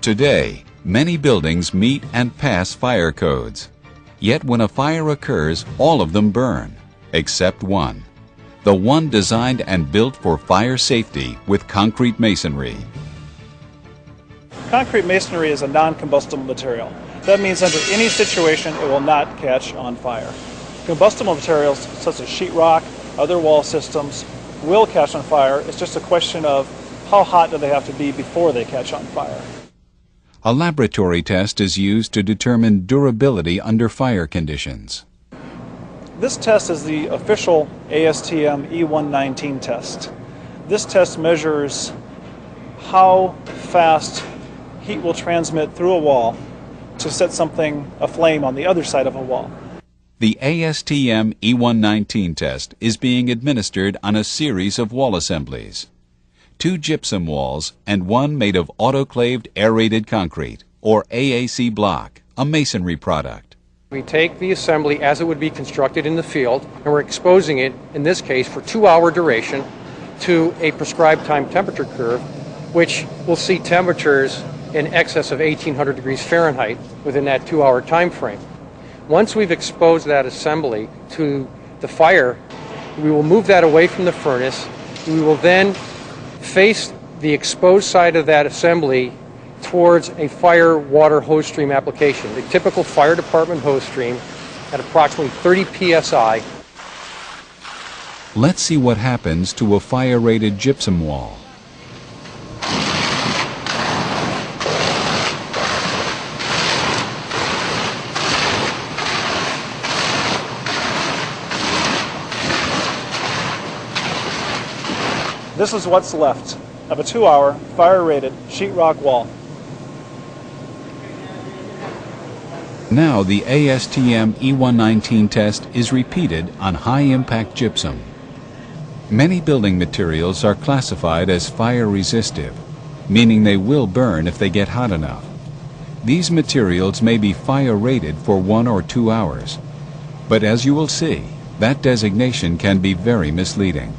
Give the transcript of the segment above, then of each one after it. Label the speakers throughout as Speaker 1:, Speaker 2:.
Speaker 1: Today, many buildings meet and pass fire codes. Yet when a fire occurs, all of them burn, except one. The one designed and built for fire safety with concrete masonry.
Speaker 2: Concrete masonry is a non-combustible material. That means under any situation it will not catch on fire. Combustible materials such as sheetrock, other wall systems will catch on fire. It's just a question of how hot do they have to be before they catch on fire.
Speaker 1: A laboratory test is used to determine durability under fire conditions.
Speaker 2: This test is the official ASTM E119 test. This test measures how fast heat will transmit through a wall to set something aflame on the other side of a wall.
Speaker 1: The ASTM E119 test is being administered on a series of wall assemblies. 2 gypsum walls and 1 made of autoclaved aerated concrete, or AAC block, a masonry product.
Speaker 3: We take the assembly as it would be constructed in the field, and we're exposing it, in this case, for 2-hour duration to a prescribed time temperature curve, which will see temperatures in excess of 1800 degrees Fahrenheit within that 2-hour time frame. Once we've exposed that assembly to the fire, we will move that away from the furnace. We will then face the exposed side of that assembly towards a fire water hose stream application, the typical fire department hose stream at approximately 30 psi.
Speaker 1: Let's see what happens to a fire-rated gypsum wall.
Speaker 2: This is what's left of a 2-hour fire-rated sheetrock wall.
Speaker 1: Now the ASTM E119 test is repeated on high-impact gypsum. Many building materials are classified as fire-resistive, meaning they will burn if they get hot enough. These materials may be fire-rated for 1 or 2 hours, but as you will see, that designation can be very misleading.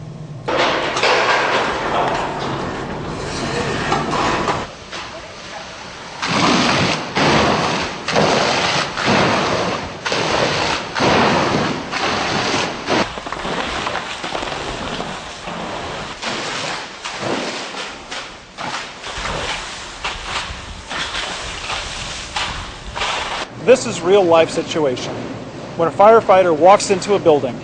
Speaker 2: This is real-life situation. When a firefighter walks into a building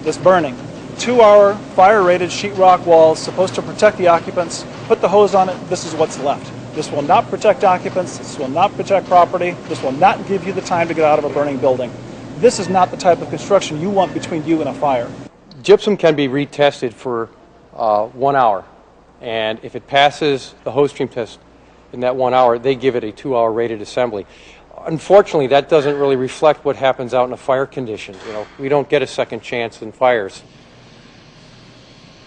Speaker 2: that's burning, 2-hour fire-rated sheetrock walls supposed to protect the occupants, put the hose on it, this is what's left. This will not protect occupants, this will not protect property, this will not give you the time to get out of a burning building. This is not the type of construction you want between you and a fire.
Speaker 3: Gypsum can be retested for 1 hour, and if it passes the hose stream test in that 1 hour, they give it a 2-hour rated assembly. Unfortunately, that doesn't really reflect what happens out in a fire condition. We don't get a second chance in fires.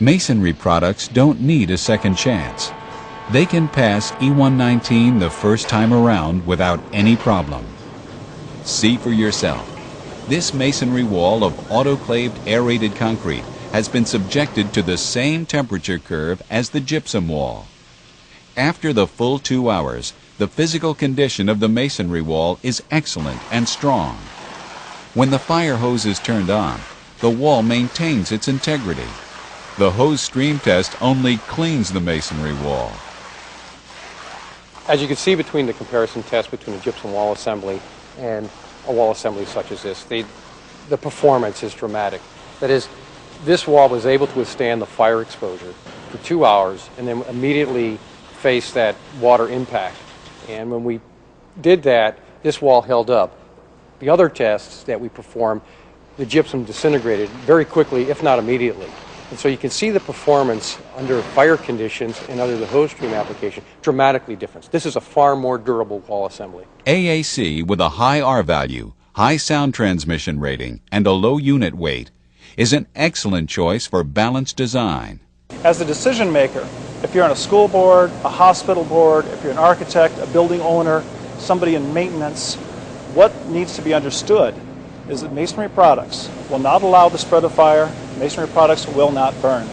Speaker 1: Masonry products don't need a second chance. They can pass E119 the first time around without any problem. See for yourself. This masonry wall of autoclaved aerated concrete has been subjected to the same temperature curve as the gypsum wall. After the full 2 hours, the physical condition of the masonry wall is excellent and strong. When the fire hose is turned on, the wall maintains its integrity. The hose stream test only cleans the masonry wall.
Speaker 3: As you can see between the comparison test between a gypsum wall assembly and a wall assembly such as this, the performance is dramatic. That is, this wall was able to withstand the fire exposure for 2 hours and then immediately face that water impact. And when we did that, this wall held up. The other tests that we performed, the gypsum disintegrated very quickly, if not immediately. And so you can see the performance under fire conditions and under the hose stream application dramatically different. This is a far more durable wall assembly.
Speaker 1: AAC with a high R value, high sound transmission rating, and a low unit weight is an excellent choice for balanced design.
Speaker 2: As a decision maker, if you're on a school board, a hospital board, if you're an architect, a building owner, somebody in maintenance, what needs to be understood is that masonry products will not allow the spread of fire. Masonry products will not burn.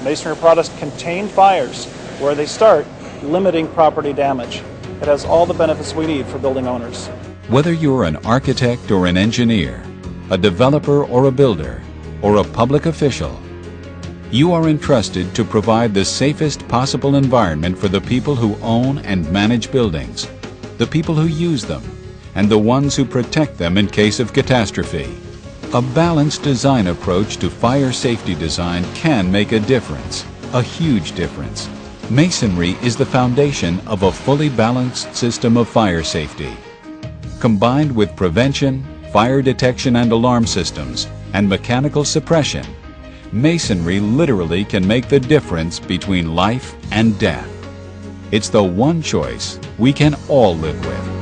Speaker 2: Masonry products contain fires where they start, limiting property damage. It has all the benefits we need for building owners.
Speaker 1: Whether you're an architect or an engineer, a developer or a builder, or a public official, you are entrusted to provide the safest possible environment for the people who own and manage buildings, the people who use them, and the ones who protect them in case of catastrophe. A balanced design approach to fire safety design can make a difference, a huge difference. Masonry is the foundation of a fully balanced system of fire safety. Combined with prevention, fire detection and alarm systems, and mechanical suppression, masonry literally can make the difference between life and death. It's the one choice we can all live with.